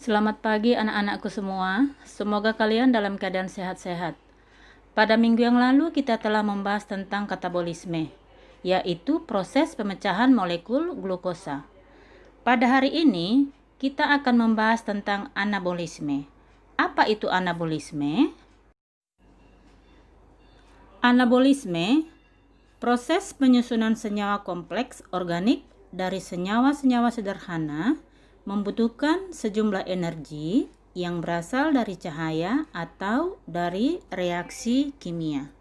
Selamat pagi anak-anakku semua, semoga kalian dalam keadaan sehat-sehat. Pada minggu yang lalu kita telah membahas tentang katabolisme, yaitu proses pemecahan molekul glukosa. Pada hari ini, kita akan membahas tentang anabolisme. Apa itu anabolisme? Anabolisme, proses penyusunan senyawa kompleks organik dari senyawa-senyawa sederhana membutuhkan sejumlah energi yang berasal dari cahaya atau dari reaksi kimia.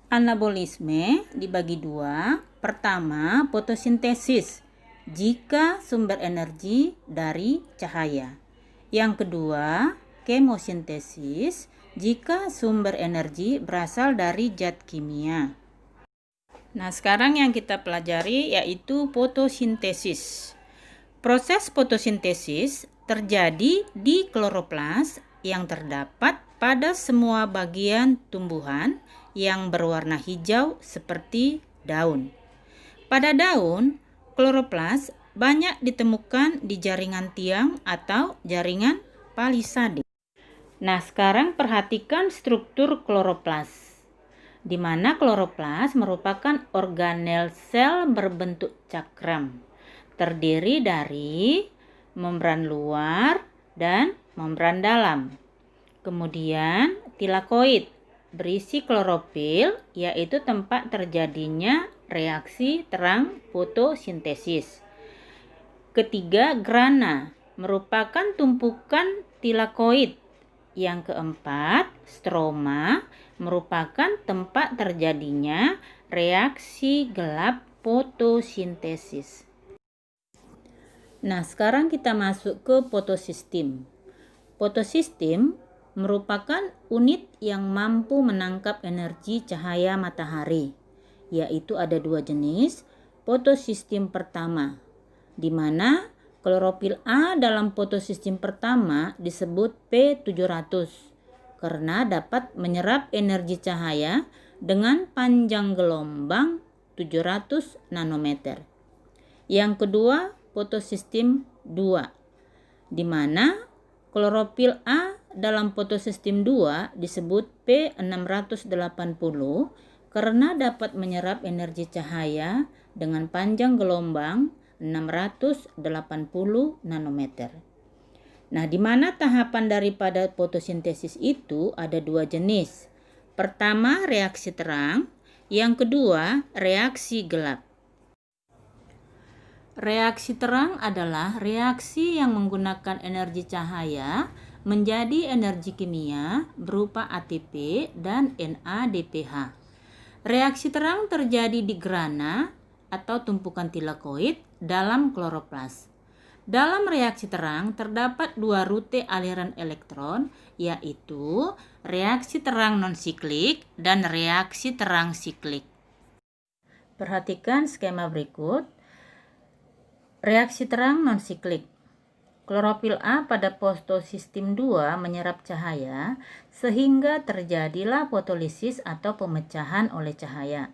Anabolisme dibagi dua. Pertama, fotosintesis jika sumber energi dari cahaya. Yang kedua, kemosintesis jika sumber energi berasal dari zat kimia. Nah, sekarang yang kita pelajari yaitu fotosintesis. Proses fotosintesis terjadi di kloroplas yang terdapat pada semua bagian tumbuhan yang berwarna hijau seperti daun. Pada daun, kloroplas banyak ditemukan di jaringan tiang atau jaringan palisade. Nah, sekarang perhatikan struktur kloroplas, di mana kloroplas merupakan organel sel berbentuk cakram, terdiri dari membran luar dan membran dalam. Kemudian tilakoid berisi klorofil, yaitu tempat terjadinya reaksi terang fotosintesis. Ketiga, grana merupakan tumpukan tilakoid. Yang keempat, stroma merupakan tempat terjadinya reaksi gelap fotosintesis. Nah, sekarang kita masuk ke fotosistem. Fotosistem merupakan unit yang mampu menangkap energi cahaya matahari, yaitu ada dua jenis. Fotosistem pertama, di mana klorofil A dalam fotosistem pertama disebut P700 karena dapat menyerap energi cahaya dengan panjang gelombang 700 nanometer. Yang kedua, fotosistem 2, di mana klorofil A dalam fotosistem 2 disebut P680 karena dapat menyerap energi cahaya dengan panjang gelombang 680 nanometer. Nah, di mana tahapan daripada fotosintesis itu ada dua jenis. Pertama, reaksi terang. Yang kedua, reaksi gelap. Reaksi terang adalah reaksi yang menggunakan energi cahaya menjadi energi kimia berupa ATP dan NADPH. Reaksi terang terjadi di grana atau tumpukan tilakoid dalam kloroplas. Dalam reaksi terang terdapat dua rute aliran elektron, yaitu reaksi terang non-siklik dan reaksi terang siklik. Perhatikan skema berikut. Reaksi terang non-siklik. Klorofil A pada fotosistem 2 menyerap cahaya sehingga terjadilah fotolisis atau pemecahan oleh cahaya.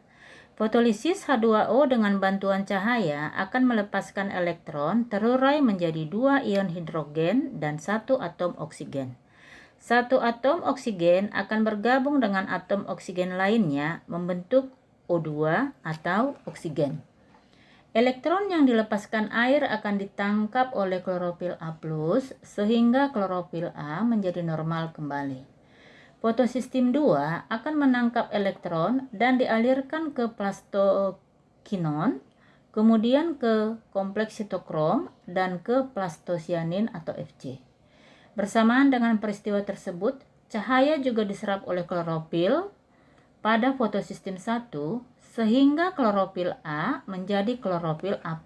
Fotolisis H2O dengan bantuan cahaya akan melepaskan elektron terurai menjadi dua ion hidrogen dan satu atom oksigen. Satu atom oksigen akan bergabung dengan atom oksigen lainnya membentuk O2 atau oksigen. Elektron yang dilepaskan air akan ditangkap oleh klorofil A+, sehingga klorofil A menjadi normal kembali. Fotosistem 2 akan menangkap elektron dan dialirkan ke plastokinon, kemudian ke kompleks sitokrom dan ke plastosianin atau Fc. Bersamaan dengan peristiwa tersebut, cahaya juga diserap oleh klorofil pada fotosistem 1 sehingga klorofil A menjadi klorofil A+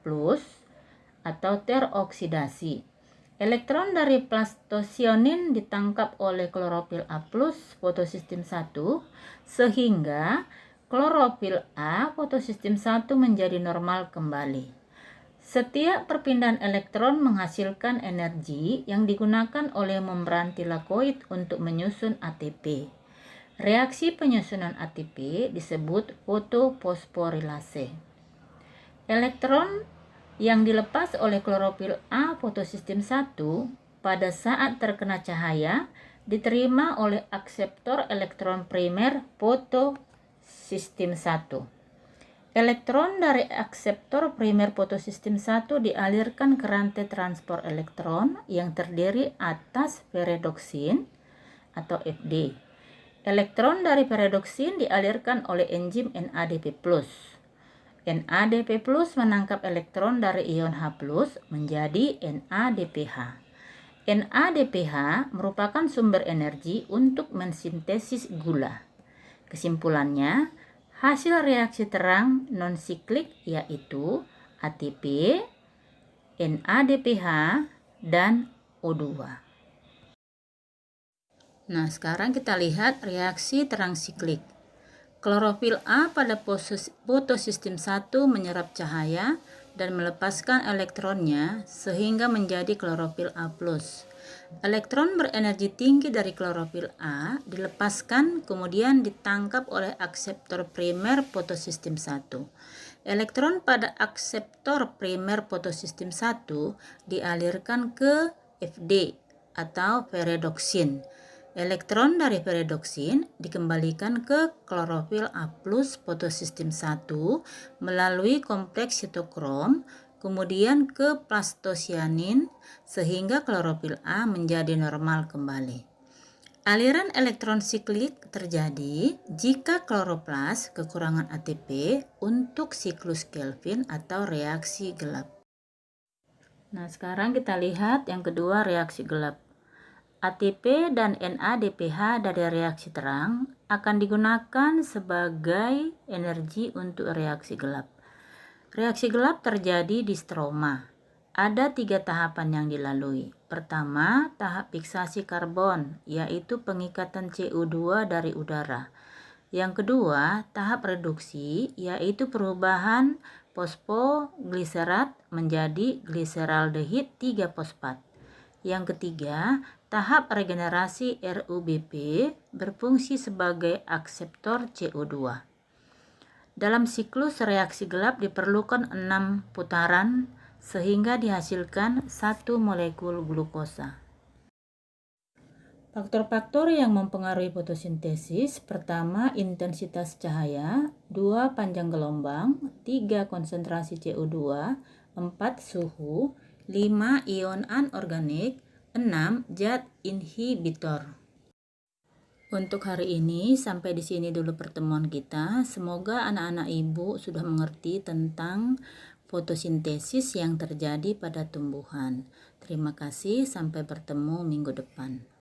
atau teroksidasi. Elektron dari plastosionin ditangkap oleh klorofil A+ fotosistem 1 sehingga klorofil A fotosistem 1 menjadi normal kembali. Setiap perpindahan elektron menghasilkan energi yang digunakan oleh membran tilakoid untuk menyusun ATP. Reaksi penyusunan ATP disebut fotofosforilase. Elektron yang dilepas oleh klorofil A fotosistem 1 pada saat terkena cahaya diterima oleh akseptor elektron primer fotosistem 1. Elektron dari akseptor primer fotosistem 1 dialirkan ke rantai transport elektron yang terdiri atas peredoksin atau FD. Elektron dari peredoksin dialirkan oleh enzim NADP+. NADP+ menangkap elektron dari ion H+ menjadi NADPH. NADPH merupakan sumber energi untuk mensintesis gula. Kesimpulannya, hasil reaksi terang non-siklik yaitu ATP, NADPH, dan O2. Nah, sekarang kita lihat reaksi terang siklik. Klorofil A pada fotosistem 1 menyerap cahaya dan melepaskan elektronnya sehingga menjadi klorofil A+. Elektron berenergi tinggi dari klorofil A dilepaskan kemudian ditangkap oleh akseptor primer fotosistem 1. Elektron pada akseptor primer fotosistem 1 dialirkan ke FD atau peredoksin. Elektron dari peredoksin dikembalikan ke klorofil A+ fotosistem 1 melalui kompleks sitokrom, kemudian ke plastosianin sehingga klorofil A menjadi normal kembali. Aliran elektron siklik terjadi jika kloroplas kekurangan ATP untuk siklus Kelvin atau reaksi gelap. Nah, sekarang kita lihat yang kedua, reaksi gelap. ATP dan NADPH dari reaksi terang akan digunakan sebagai energi untuk reaksi gelap. Reaksi gelap terjadi di stroma. Ada 3 tahapan yang dilalui. Pertama, tahap fiksasi karbon, yaitu pengikatan CO2 dari udara. Yang kedua, tahap reduksi, yaitu perubahan fosfogliserat menjadi gliseraldehid 3-fosfat. Yang ketiga, tahap regenerasi RUBP berfungsi sebagai akseptor CO2. Dalam siklus reaksi gelap diperlukan 6 putaran sehingga dihasilkan 1 molekul glukosa. Faktor-faktor yang mempengaruhi fotosintesis: pertama, intensitas cahaya, 2, panjang gelombang, 3, konsentrasi CO2, 4, suhu, 5, ion anorganik, 6, zat inhibitor. Untuk hari ini sampai di sini dulu pertemuan kita. Semoga anak-anak ibu sudah mengerti tentang fotosintesis yang terjadi pada tumbuhan. Terima kasih, sampai bertemu minggu depan.